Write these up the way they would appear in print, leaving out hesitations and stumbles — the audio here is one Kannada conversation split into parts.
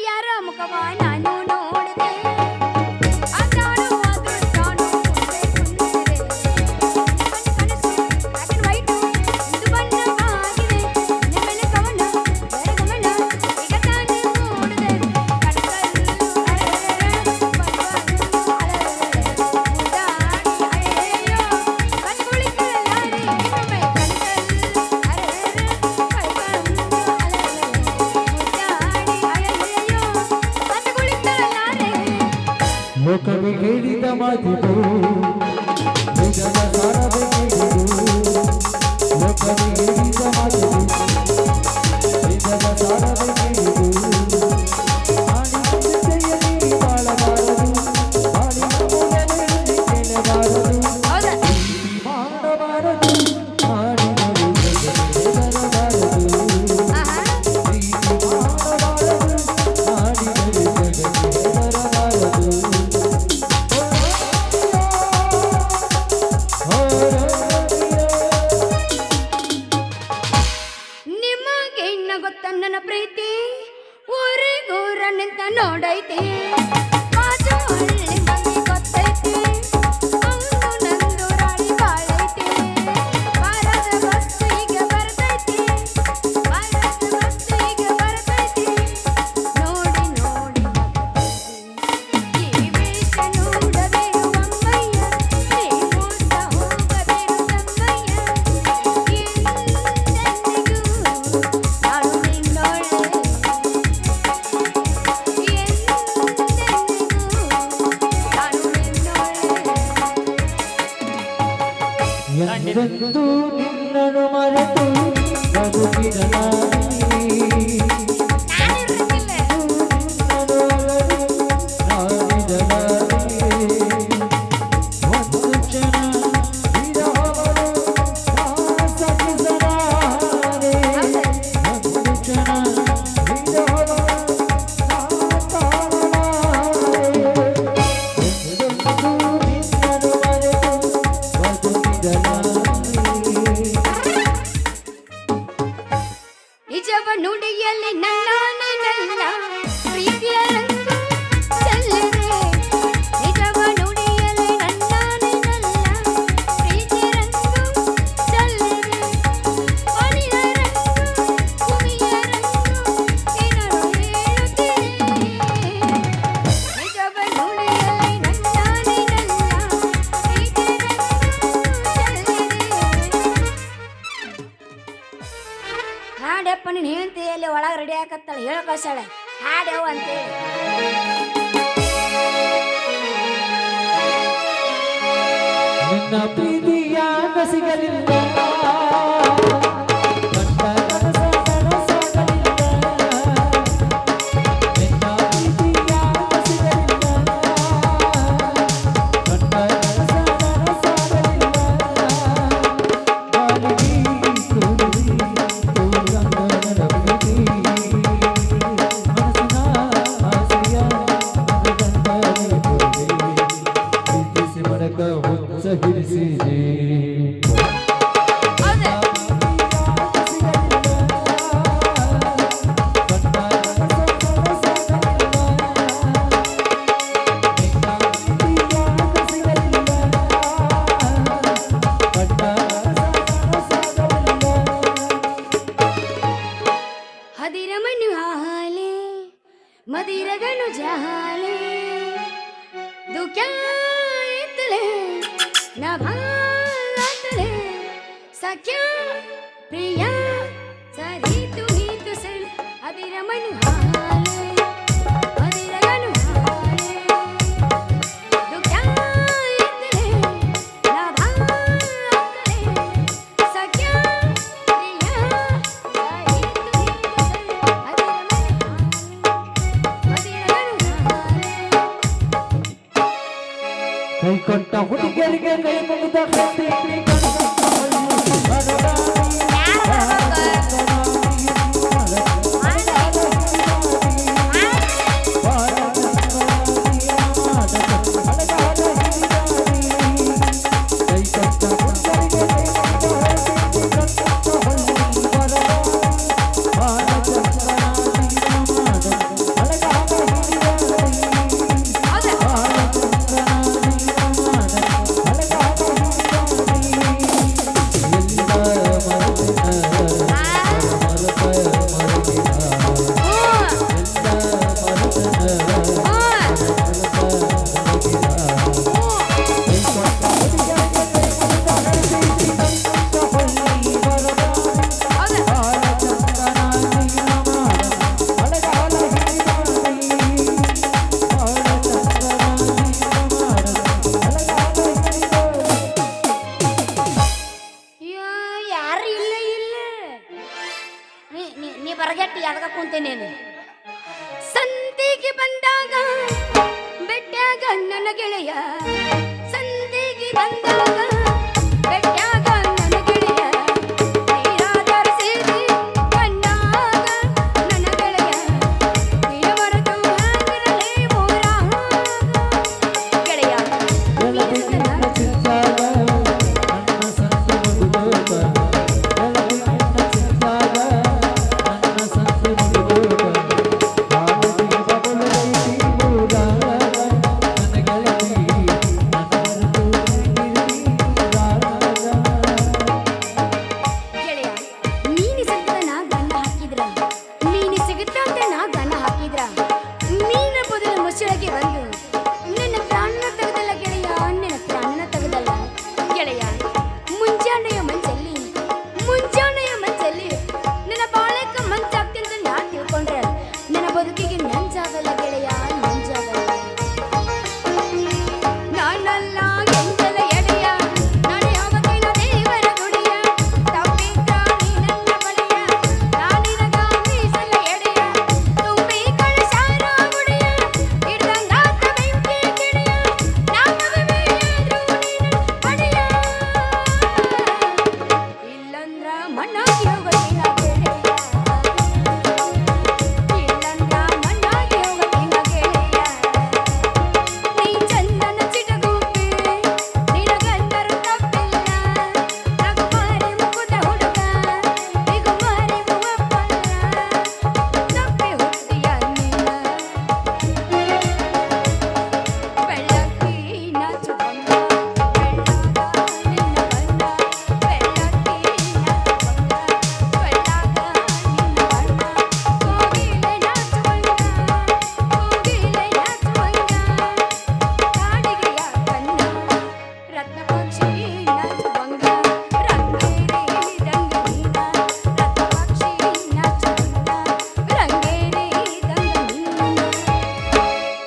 ಯಾರ ಮುಖವ ನಾನು ನೋಡಿದೆ ಅದ್ರಾನು ಅದೃಷ್ಟನು ಮುಂದೆ ಕುಂದಿದೆ ಕನಸು ಬ್ಲಾಕ್ ಅಂಡ್ ವೈಟ್ ಇದು ಬಣ್ಣವಾಗಿದೆ ನಿಮ್ಮೆಲೆ ಕವನ ಬೇರೆ ಗಮನ ಈಗ ತಾನೇ ನೋಡಿದೆ ಕನಸಲ್ಲಿ ಲೋಕವೇ ಹೇಳಿದ ಮಾತಿದು ನಿಜದ ಸಾರವೇ ಹೇಳಿದು ಲೋಕವೇ ಹೇಳಿದ ಮಾತಿದು ನಿಜದ ಸಾರವೇ ಹೇಳಿದು ಆಡಿದ ಜಯಲಿ ಬಾಳಬಾರದು ಆಡಿದ ಮೂಲೆಯಲ್ಲಿ ಕೇಳಬಾರದು ಮಾಡಬಾರದು ಆಡಿದರು ಜಗತ್ತೇ ಬರಬಾರದು ಪ್ರೀತಿ ಮಾಡಬಾರದು ಆಡಿದರು ಜಗತ್ತೇ ಬರಬಾರದು ನಿಮಗೆ ಇನ್ನ ಗೊತ್ತ ನನ್ನ ಪ್ರೀತಿ ಊರಿಗೂರ ನಿಂತ ನೋಡೈತಿ ಬಾಜು ಹಳ್ಳಿ ಮಂದಿ ಗೊತ್ತೈತಿ ಅವನು ನಂದು ರಾಣಿ ಬಾಳೈತಿ ಬಾರದ ಬಸ್ಸು ಈಗ ಬರ್ತೈತಿ ಬಾರದ ಬಸ್ಸು ಈಗ ಬರ್ತೈತಿ ನೋಡಿ ನೋಡಿ ಈ ವೇಷ ನೋಡಬೇರು ಅಮ್ಮಯ್ಯ ನೀ ಮೋಸ ಹೋಗಬೇರು ತಮ್ಮಯ್ಯ ಎಂದೆಂದಿಗೂ ನಾನು ನಿನ್ನೋಳೆ ಎಂದೆಂದೂ ನಿನ್ನನ್ನು ಮರೆತು ಬದುಕಿರಲಾರಿ ನಿನ್ನನ್ನು ಅಗಲಿ ನಾನಿರಲಾರಿ ಒಂದು ಕ್ಷಣ ವಿರಹವನ್ನು ಸಹಿಸಲಾರೆ ಒಂದು ಕ್ಷಣ ವಿರಹವನ್ನು ತಾಳಲಾರೆ ಎಂದೆಂದೂ ನಿನ್ನನ್ನು ಮರೆತು ನಿಜವ ನುಡಿಯಲ್ಲಿ ನನ್ನಲ್ಲ ಪ್ರೀತಿಯ ರಂಗು ಚೆಲ್ಲಿದೆ ನಿಜವ ನುಡಿಯಲ್ಲಿ ನನ್ನಲ್ಲ ಪ್ರೀತಿಯ ರಂಗು ಚೆಲ್ಲಿದೆ ಒಲಿಯ ರಂಗು ಭೂಮಿಯ ರಂಗು ಏನಾರು ಹೇಳುತ್ತೀರಿ ನಿಜವ ನುಡಿಯಲ್ಲಿ ನನ್ನಲ್ಲ ಪ್ರೀತಿಯ ರಂಗು ಚೆಲ್ಲಿದೆ ಹಾಡಪ್ಪ ನೀನು ಹೇಳ್ತೀಯಲ್ಲಿ ಒಳಗೆ ರೆಡಿ ಆಕತ್ತಾಳ ಹೇಳ ಕಳ್ಸಾಳೆ ಹಾಡ್ಯವ ಅಂತೇಳಿ ನಿನ್ನ ಪ್ರೀತಿಯಾಗ ಸಿಗಲಿಲ್ಲ ಕಂಡ ಕನಸ ನನಸಾಗಲಿಲ್ಲ ನಿನ್ನ ಪ್ರೀತಿಯಾಗ ಸಿಗಲಿಲ್ಲ ಕಂಡ ಕನಸ ನನಸಾಗಲಿಲ್ಲ ಗಾಳಿಗೆ ತೋರಿ ತೋರಂಗನ ಪ್ರೀತಿ ಮನಸ್ಸಿನ ಆಸೆಯ ಮನದಂಡನೆ ತೋರಿ ಪ್ರೀತಿಸಿ ಮನಕ ಹುಚ್ಚ ಹಿರಿಸಿದೆ ಹೌದಾ ಹದಿರ ಮನು ಹಾಲೆ ಮದಿರಗನು ಜಾಲೆ ದುಕ್ಯಾತಲೆ ನಭಾತಲೆ ಸಖ್ಯ ಪ್ರಿಯ ಸರಿ ತುಹಿ ತುಸಲ್ ಹದಿರ ಮನು ಹಾಲೆ ಮದಿರಗನು ಹಾಲೆ ದುಕ್ಯಾತಲೆ ನಭಾತಲೆ ಸಖ್ಯ ಪ್ರಿಯ ಸರಿ ತುಹಿ ತುಸಲ್ ಹದಿರ ಮನು ಹಾಲೆ ಕೈ ಕೊಟ್ಟ ಹುಡುಗರಿಗೆ ಕೈ ಮುಗಿದ ಕತ್ತಿ ನನ್ನ ಗೆಳೆಯ ಸಂಧಿಗೆ ಬಂದಾಗ ಬೆಟ್ಟಾಗ ನನ್ನ ಗೆಳೆಯ ನೀರಾದರ ಸೇರಿ ಕಣ್ಣಾಗ ನನ್ನ ಗೆಳೆಯ ನೀನ ಮರೆತು ಹ್ಯಾಂಗಿರಲಿ ಊರಾಗ ಗೆಳೆಯ ಗೆಳತಿ ನಿನ್ನ ಚಿತ್ತಾಗ ನನ್ನ ಸಂತೆ ಮುಗಿದೋಗ ಗೆಳತಿ ನಿನ್ನ ಚಿತ್ತಾಗ ನನ್ನ ಸಂತೆ ಮುಗಿದೋಗ ಹಾಲತಿ ಬಬಲೈತಿ ಊರಾಗ ನನ್ನ ಗೆಳತಿ ನನ್ನ ಮರೆತು ಹ್ಯಾಂಗಿರಲಿ ಊರಾಗ ಗೆಳೆಯ ನೀನು ಸಿಗ್ತದ ನಾ ಗನ್ನ ಹಾಕಿದ್ರ ನೀನು ಸಿಗುತ್ತ ಅಂತ ನಾ ಗನ್ನ ಹಾಕಿದ್ರ ನೀನ ಬದಲು ಮುಸುಳಗೆ ಬಂದು ನಿನ್ನ ಪ್ರಾಣ ತೆಗೆದಲ್ಲ ಗೆಳೆಯ ನಿನ್ನ ಪ್ರಾಣ ತೆಗೆದಲ್ಲ ಗೆಳೆಯ ಮುಂಜಾನೆಯ ಮಂಚಲ್ಲಿ ನಿನ್ನ ಬಾಳೆಕ ಮಂಚಾಗ್ತಿಂತ ನಾ ತಿಳ್ಕೊಂಡ್ರೆ ನನ್ನ ಬದುಕಿಗೆ ನಂಜಾಗಲ್ಲ ಗೆಳೆಯ ನಂಜಾಗಲ್ಲ ನಾನಲ್ಲ ಎಂಜಲ ಎಡೆಯ ನಾನೇ ಹೋಗಕ್ಕಿಲ್ಲ ದೇವರ ಗುಡಿಯ ತಪ್ಪಿದ್ರ ನೀ ನನ್ನ ಬಳಿಯ ನಾನಿನಗ ಮೀಸಲ ಎಡೆಯ ತುಂಬಿ ಕಳಸಾರ ಗುಡಿಯ ಹಿಡ್ದಂಗಾತ ಬೆಂಕಿ ಗಿಡಿಯ ನಾ ಮದುವೆಯಾದ್ರೂ ನೀನ ಅಡೆಯ ಇಲ್ಲಂದ್ರ ಮಣ್ಣಾಗಿ ಹೋಗಕ್ಕಿಲ್ಲ ಗೆಳೆಯ ಇಲ್ಲಂದ್ರ ಮಣ್ಣಾಗಿ ಹೋಗಕ್ಕಿಲ್ಲ ಗೆಳೆಯ ನೀ ಚಂದನ ಚಿಟಗುಪ್ಪಿ ನಿನಗಂದರು ತಪ್ಪಿಲ್ಲ ನಗುಮಾರಿ ಮುಕುದ ಹುಡುಗ ಬಿಗುಮಾರಿ ಮೂವಪ್ಪಲ್ಲ ತಪ್ಪಿ ಹುಟ್ಟಿಯ ನೀನ ಬೆಳ್ಳಕ್ಕಿ ನಾಚು ಬಂದ ಬೆಳ್ಳಾಗ ನಿನ್ನ ಬಣ್ಣ ಬೆಳ್ಳಕ್ಕಿ ನಾಚು ಬಂದ ಬೆಳ್ಳಾಗ ನಿನ್ನ ಬಣ್ಣ ಕೋಗಿಲೆ ನಾಚು ಬಂದ ಕೋಗಿಲೆ ನಾಚು ಬಂದ ಕಾಡಿಗೆಯ ಕಣ್ಣ ರತ್ನ ಪಕ್ಷಿ ನಾಚು ಬಂದ ರಂಗೇರಿ ದಂಗನೀನ ರತ್ನ ಪಕ್ಷಿ ನಾಚು ಬಂದ ರಂಗೇರಿ ದಂಗನೀನ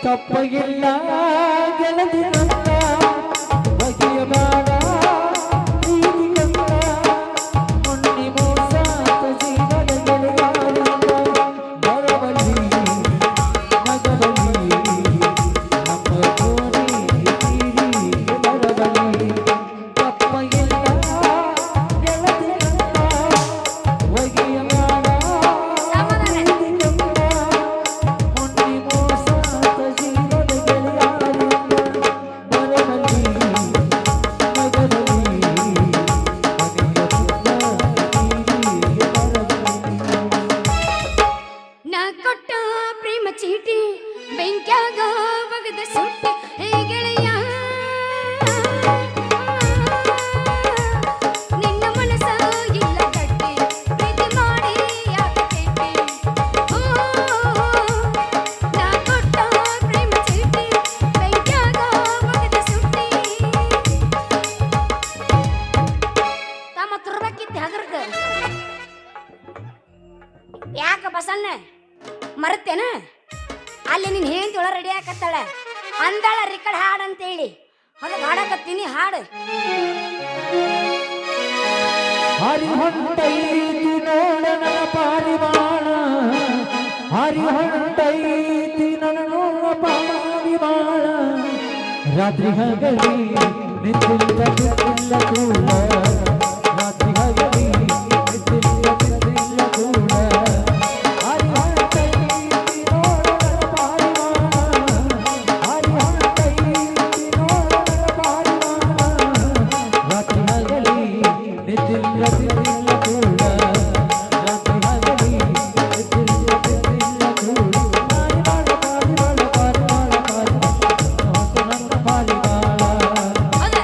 ತಪ್ಪಗಿಲ್ಲ ಗೆಳತಿ ನನ್ನ ಬಗೆಯಬೇಡ ಪ್ರೀತಿಯನ್ನ ಮೊನ್ನೆ ಮೋಸಾದ ಜೀವನ ಗೆಳೆಯಾರಿಂದ ಬರಬಲ್ಲಿ ನಗಬಲ್ಲಿ ನಮ್ಮ ಕೋಣೆ ತೀರಿಗೆ ಬರಬಲ್ಲಿ ತಪ್ಪಗಿಲ್ಲ ಗೆಳತಿ ನನ್ನ ಬಗೆಯಬೇಡ ಪ್ರೀತಿಯನ್ನ ಮೊನ್ನೆ ಮೋಸಾದ ಜೀವನ ಗೆಳೆಯಾರಿಂದ ಬರಬಲ್ಲಿ ನಗಬಲ್ಲಿ ತೀರಿಗೆ ಬರಬಲ್ಲಿ ನಾ ಕೊಟ್ಟ ಪ್ರೇಮ ಚೀಟಿ ಬೆಂಕ್ಯಾಗ ಒಗದ ಸುಟ್ಟಿ ಹೇ ಗೆಳೆಯ ನಿನ್ನ ಮನಸ ಇಲ್ಲ ಗಟ್ಟಿ ಪ್ರೀತಿ ಮಾಡಿ ಯಾಕೆ ಕೆಟ್ಟಿ ಓ ನಾ ಕೊಟ್ಟ ಪ್ರೇಮ ಚೀಟಿ ಬೆಂಕ್ಯಾಗ ಒಗದ ಸುಟ್ಟಿ ತಮ್ಮ ತುರ್ಬೇಕಿತ್ತು ಹಗರ್ಗ ಯಾಕ ಬಸಣ್ಣ ಮರತ್ತೇನ ಅಲ್ಲಿ ನೀನ್ ಹೆಂಡತಿ ಒಳ ರೆಡಿ ಆಕತ್ತಾಳ ಅಂದಾಳ ರಿಕಡ್ ಹಾಡ್ ಅಂತೇಳಿ ಹೊರಗೆ ಹಾಡಕತ್ತೀನಿ ಹಾಡು ಹರಿಹೊಂಡೈತಿ ನೋಡ ನನ್ನ ಪಾರಿವಾಳ ಹರಿಹೊಂಡೈತಿ ನನ್ನ ನೋಡ ಪಾರಿವಾಳ ರಾತ್ರಿ ಹಗಲಿ ನಿಂತಿಲ್ಲ ನಿಂತಿಲ್ಲ ಕೂಡ ರಾತ್ರಿ ಹಗಲಿ ನಿಂತಿಲ್ಲ ನಿಂತಿಲ್ಲ ಕೂಡ ಹರಿಹೊಂಡೈತಿ ನೋಡ ನನ್ನ ಪಾರಿವಾಳ ಹರಿಹೊಂಡೈತಿ ನೋಡ ನನ್ನ ಪಾರಿವಾಳ ರಾತ್ರಿ ಹಗಲಿ ನಿಂತಿಲ್ಲ ನಿಂತಿಲ್ಲ ಕೂಡ ರಾತ್ರಿ ಹಗಲಿ ನಿಂತಿಲ್ಲ ನಿಂತಿಲ್ಲ ಕೂಡ ಪಾರಿವಾಳ ಪಾರಿವಾಳ ಪಾರಿವಾಳ ಪಾರಿವಾಳ ನನ್ನ ಪಾರಿವಾಳ ಹೌದಾ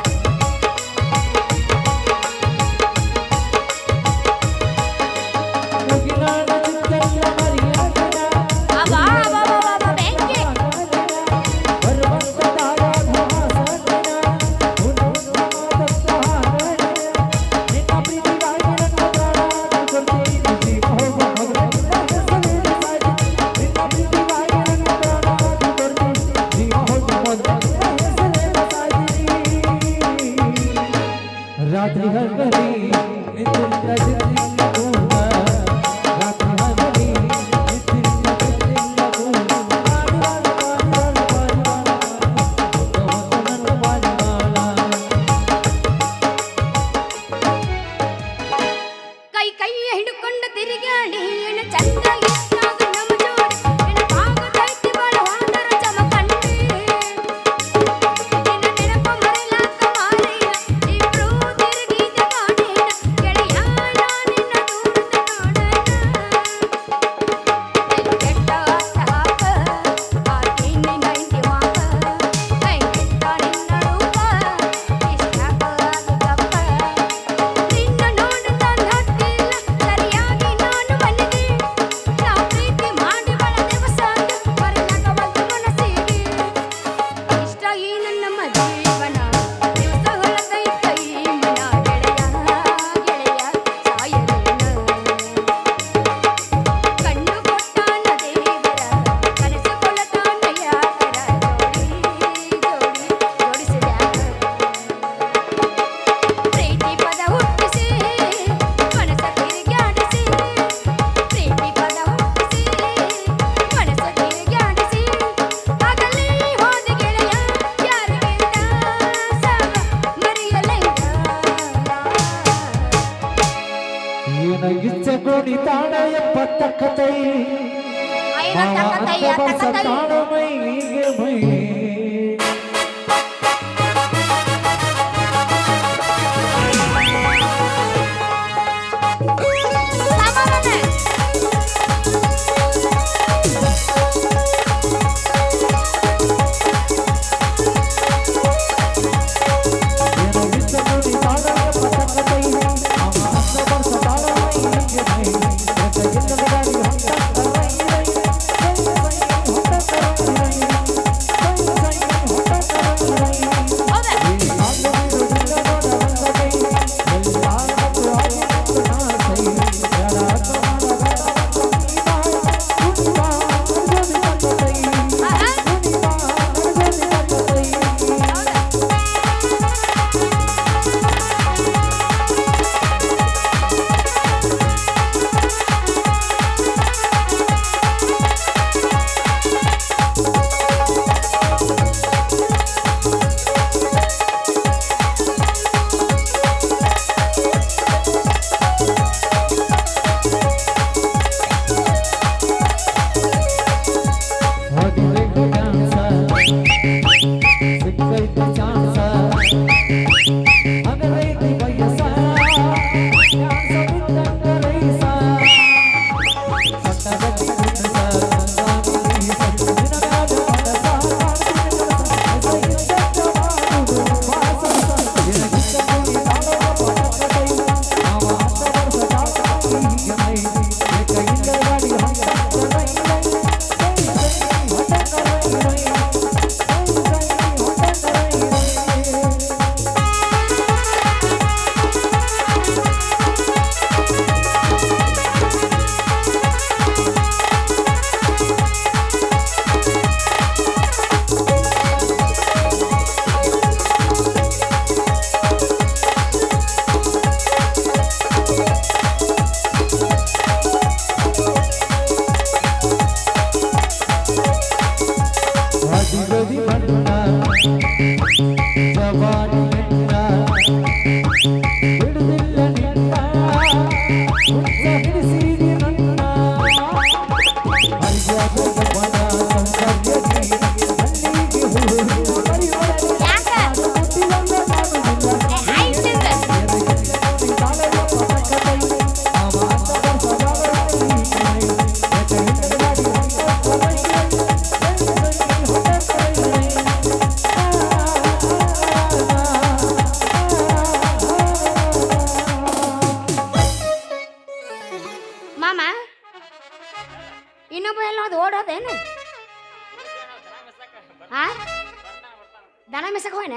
ದನ ಮೆಸಕ್ ಹೋಯ್ನ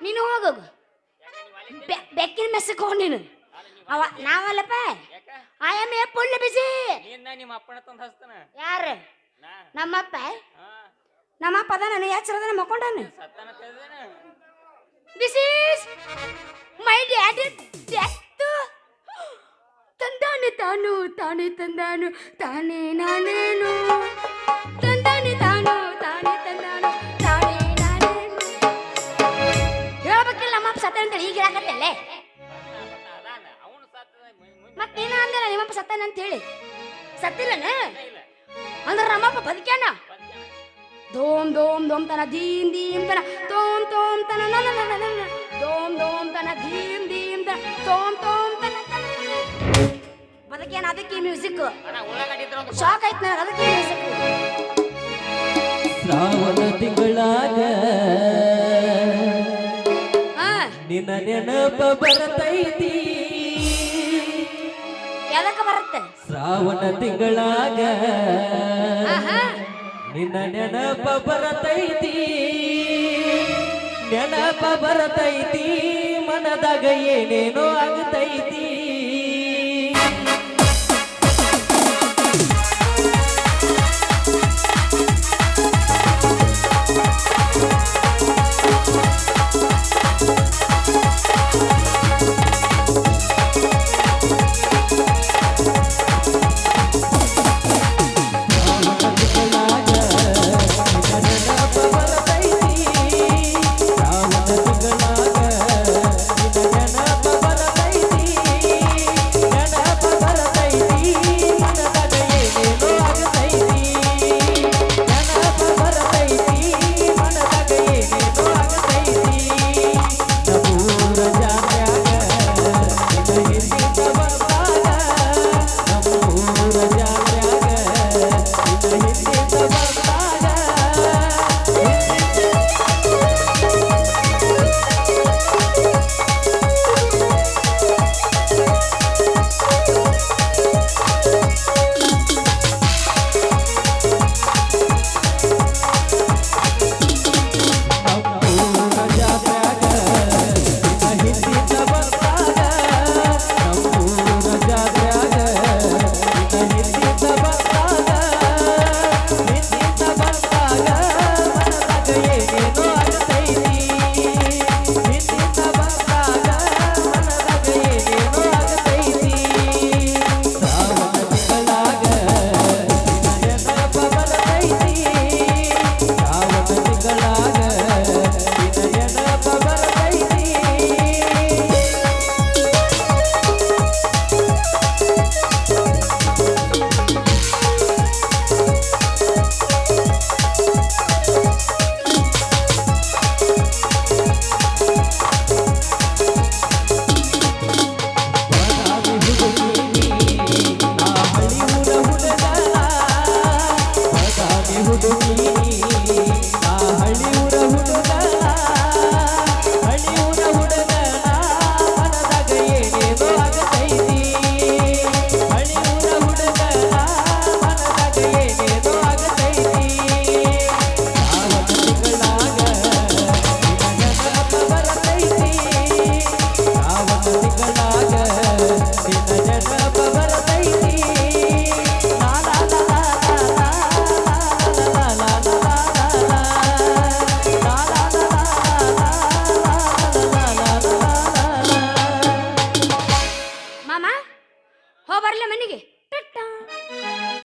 ನೀನು ಹೋಗೋಗು ಬೆಕ್ಕಿನ ಮೆಸಕ್ ಹೋಗ್ ನೀನು ಅವ ನಾವಲ್ಲಪ್ಪ ಆಯಮ್ಮೆ ಪುಳ್ಳ ಬಿಸಿ ನಿಮ್ಮ ಅಪ್ಪನ ತಂದು ಹಸ್ತಾನ ಯಾರು ನಾ ನಮ್ಮಪ್ಪ ಹಾ ನಮ್ಮಪ್ಪ ಅದ ನಾನು ಯಾಚರದ ಮಕ್ಕೊಂಡಾನ ಸತ್ತಾನ ತೆಗ್ದೇನ this is my dad death ತಂದಾನೆ ತಾನು ತಾನೇ ತಂದಾನು ತಾನೇ ನಾನೇನು ತಂದಾನೆ ತಾನು ತಾನೇ ತಂದಾನು ತಾನೇ ನಾನೇನು ಹೇಳ್ಬೇಕಿಲ್ಲ ನಮ್ಮಪ್ಪ ಸತ್ತ ಅಂತೇಳಿ ಈಗ ಹೇಳಕತ್ತಲ್ಲೇ ಅದಾನ ಅವನು ಸತ್ತದ ಮತ್ತೇನ ಅಂದಲ್ಲ ನಿಮ್ಮಪ್ಪ ಸತ್ತಾನ ಅಂತ ಹೇಳಿ ಸತ್ತಿಲ್ಲನ ಇಲ್ಲ ಅಂದ್ರೆ ನಮ್ಮಪ್ಪ ಬದುಕ್ಯಾನ ಬಂದ್ಯಾನ ಧೋಮ್ ಧೋಮ್ ಧೋಮ್ ತನ ಧೀಮ್ ಧೀಮ್ ತನ ತೋಮ್ ತೋಮ್ ತನ ನನ ನನ ನನ ಧೋಮ್ ಧೋಮ್ ತನ ಧೀಮ್ ಧೀಮ್ ತನ ತೋಮ್ ತೋಮ್ ತನ ಬದುಕ್ಯಾನ ಅದಕ್ಕೆ ಮ್ಯೂಸಿಕ್ ಅಣ್ಣ ಉಳ್ಳಾಗಡ್ಡಿ ಇದ್ರ ಒಂದು ಶಾಕ್ ಆಯ್ತು ನನಗೆ ಅದಕ್ಕೆ ಮ್ಯೂಸಿಕ್ ಶ್ರಾವಣ ತಿಂಗಳಾಗ ಹಾ ನಿನ್ನ ನೆನಪ ಬರತೈತಿ ಎದಕ್ಕೆ ಬರುತ್ತೆ ಶ್ರಾವಣ ತಿಂಗಳಾಗ ಆಹಾ ನಿನ್ನ ನೆನಪ ಬರತೈತಿ ನೆನಪ ಬರತೈತಿ ಮನದಾಗ ಏನೇನೋ ಆಗತೈತಿ